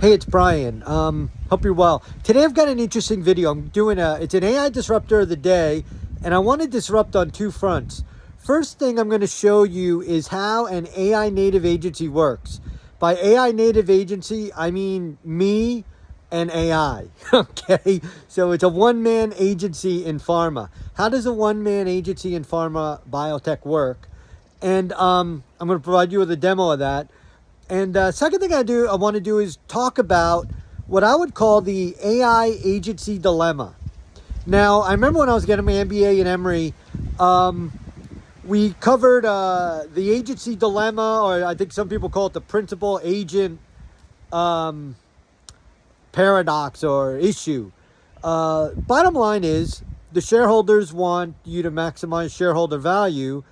Hey, it's Brian. Hope you're well. Today I've got an interesting video. It's an AI disruptor of the day, and I want to disrupt on two fronts. First thing I'm going to show you is how an AI native agency works. By AI native agency, I mean me and AI. Okay, so it's a one-man agency in pharma. How does a one-man agency in pharma biotech work? And I'm going to provide you with a demo of that. And second thing I want to do is talk about what I would call the AI agency dilemma. Now, I remember when I was getting my MBA in Emory, we covered the agency dilemma, or I think some people call it the principal agent paradox or issue. Bottom line is the shareholders want you to maximize shareholder value,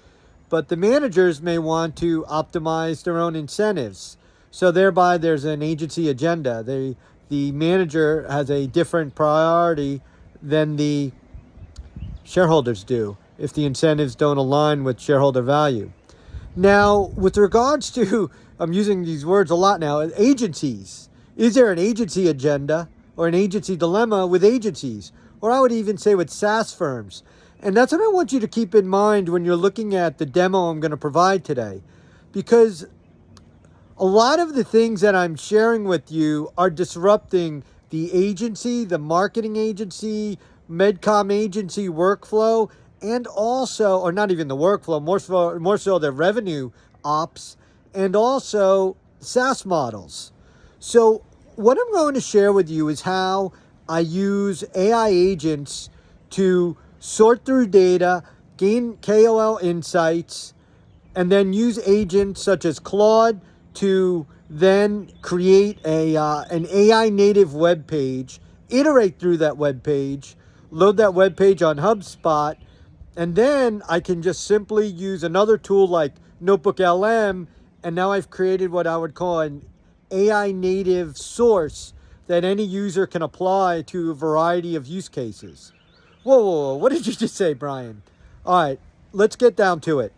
but the managers may want to optimize their own incentives. So thereby there's an agency agenda. The manager has a different priority than the shareholders do if the incentives don't align with shareholder value. Now, with regards to, I'm using these words a lot now, agencies. Is there an agency agenda or an agency dilemma with agencies? Or I would even say with SaaS firms. And that's what I want you to keep in mind when you're looking at the demo I'm going to provide today. Because a lot of the things that I'm sharing with you are disrupting the agency, the marketing agency, MedCom agency workflow, and also, or not even the workflow, more so the revenue ops, and also SaaS models. So what I'm going to share with you is how I use AI agents to sort through data, gain KOL insights, and then use agents such as Claude to then create an AI native web page, iterate through that web page, load that web page on HubSpot, and then I can just simply use another tool like Notebook LM, and now I've created what I would call an AI native source that any user can apply to a variety of use cases. Whoa, what did you just say, Brian? All right, let's get down to it.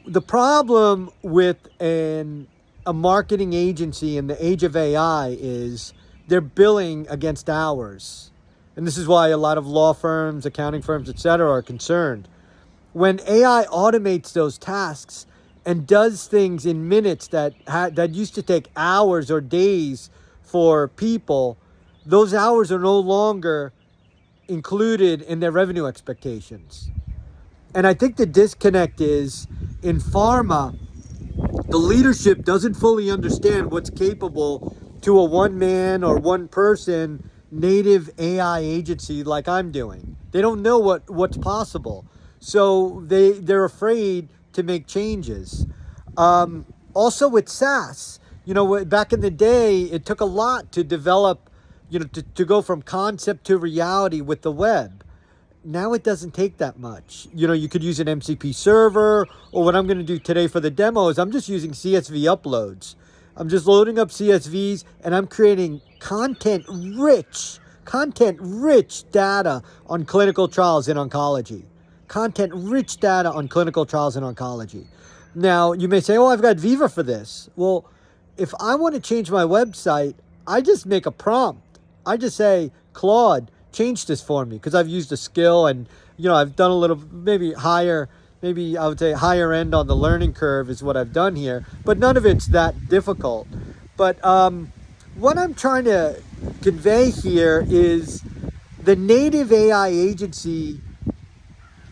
The problem with a marketing agency in the age of AI is they're billing against hours. And this is why a lot of law firms, accounting firms, etc. are concerned. When AI automates those tasks and does things in minutes that used to take hours or days for people, those hours are no longer included in their revenue expectations. And I think the disconnect is in pharma, the leadership doesn't fully understand what's capable to a one-man or one-person native AI agency like I'm doing. They don't know what's possible. So they're afraid to make changes. Also with SaaS, back in the day, it took a lot to develop, to go from concept to reality with the web. Now it doesn't take that much. You could use an MCP server, or what I'm going to do today for the demo is I'm just using CSV uploads. I'm just loading up CSVs and I'm creating content-rich data on clinical trials in oncology. Content-rich data on clinical trials in oncology. Now, you may say, oh, I've got Viva for this. Well, if I want to change my website, I just make a prompt. I just say, Claude, change this for me, because I've used a skill and, I've done a little, maybe I would say higher end on the learning curve is what I've done here, but none of it's that difficult. But what I'm trying to convey here is the native AI agency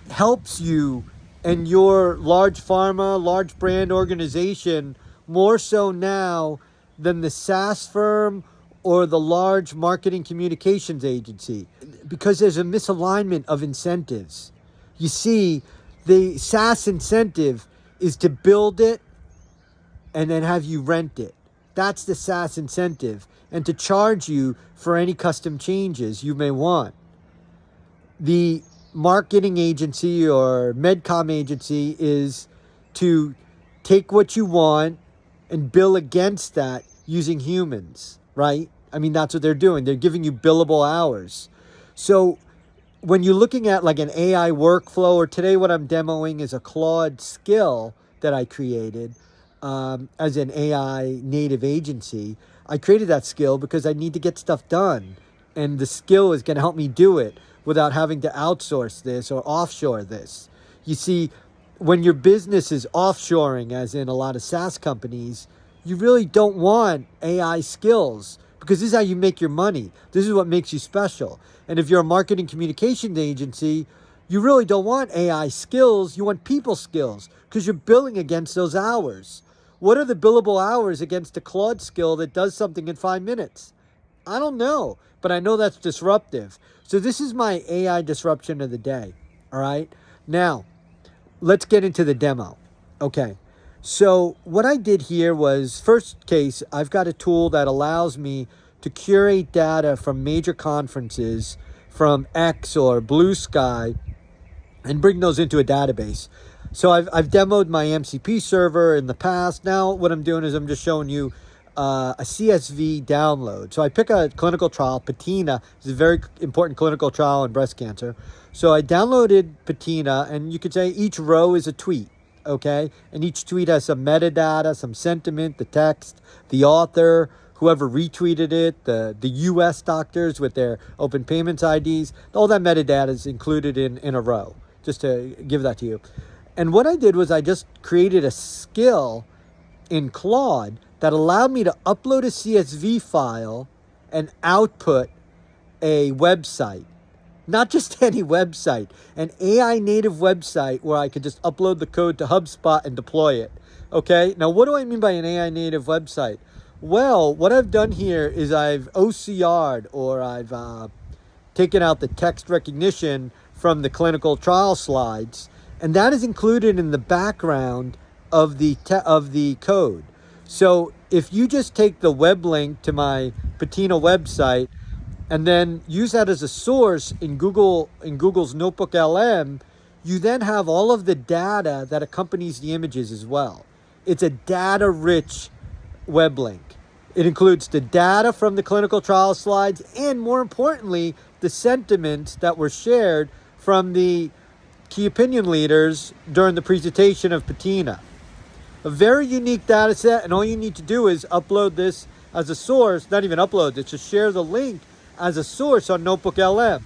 helps you and your large pharma, large brand organization more so now than the SaaS firm or the large marketing communications agency, because there's a misalignment of incentives. You see, the SaaS incentive is to build it and then have you rent it. That's the SaaS incentive, and to charge you for any custom changes you may want. The marketing agency or MedCom agency is to take what you want and bill against that using humans, right? I mean, that's what they're doing. They're giving you billable hours. So when you're looking at like an AI workflow, or today what I'm demoing is a Claude skill that I created as an AI native agency, I created that skill because I need to get stuff done. And the skill is going to help me do it without having to outsource this or offshore this. You see, when your business is offshoring, as in a lot of SaaS companies, you really don't want AI skills because this is how you make your money. This is what makes you special. And if you're a marketing communications agency, you really don't want AI skills. You want people skills because you're billing against those hours. What are the billable hours against a Claude skill that does something in 5 minutes? I don't know, but I know that's disruptive. So this is my AI disruption of the day. All right. Now, let's get into the demo. Okay. So what I did here was, first case, I've got a tool that allows me to curate data from major conferences from X or Blue Sky and bring those into a database. So I've demoed my MCP server in the past. Now what I'm doing is I'm just showing you a CSV download. So I pick a clinical trial, PATINA. It's a very important clinical trial in breast cancer. So I downloaded PATINA, and you could say each row is a tweet, okay? And each tweet has some metadata, some sentiment, the text, the author, whoever retweeted it, the US doctors with their open payments IDs. All that metadata is included in a row, just to give that to you. And what I did was I just created a skill in Claude that allowed me to upload a CSV file and output a website. Not just any website, an AI native website where I could just upload the code to HubSpot and deploy it. Okay, now what do I mean by an AI native website? Well, what I've done here is I've OCR'd, or I've taken out the text recognition from the clinical trial slides, and that is included in the background of the code. So if you just take the web link to my PATINA website and then use that as a source in Google's Notebook LM, you then have all of the data that accompanies the images as well. It's a data-rich web link. It includes the data from the clinical trial slides and, more importantly, the sentiments that were shared from the key opinion leaders during the presentation of PATINA. A very unique data set, and all you need to do is upload this as a source, not even upload it, just share the link as a source on Notebook LM.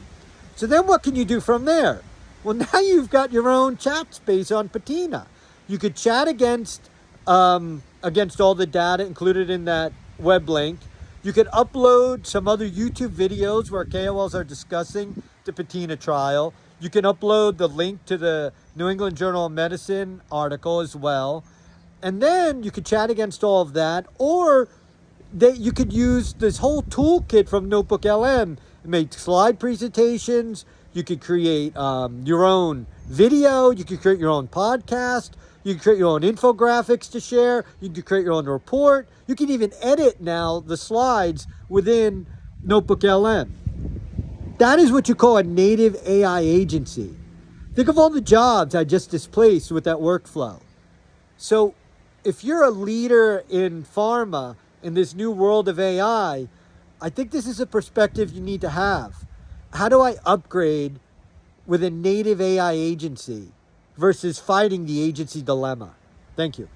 So then what can you do from there? Well, now you've got your own chat space on PATINA. You could chat against all the data included in that web link. You could upload some other YouTube videos where KOLs are discussing the PATINA trial. You can upload the link to the New England Journal of Medicine article as well. And then you could chat against all of that, or you could use this whole toolkit from Notebook LM, make slide presentations. You could create your own video. You could create your own podcast. You can create your own infographics to share. You can create your own report. You can even edit now the slides within Notebook LM. That is what you call a native AI agency. Think of all the jobs I just displaced with that workflow. So if you're a leader in pharma in this new world of AI, I think this is a perspective you need to have. How do I upgrade with a native AI agency versus fighting the agency dilemma? Thank you.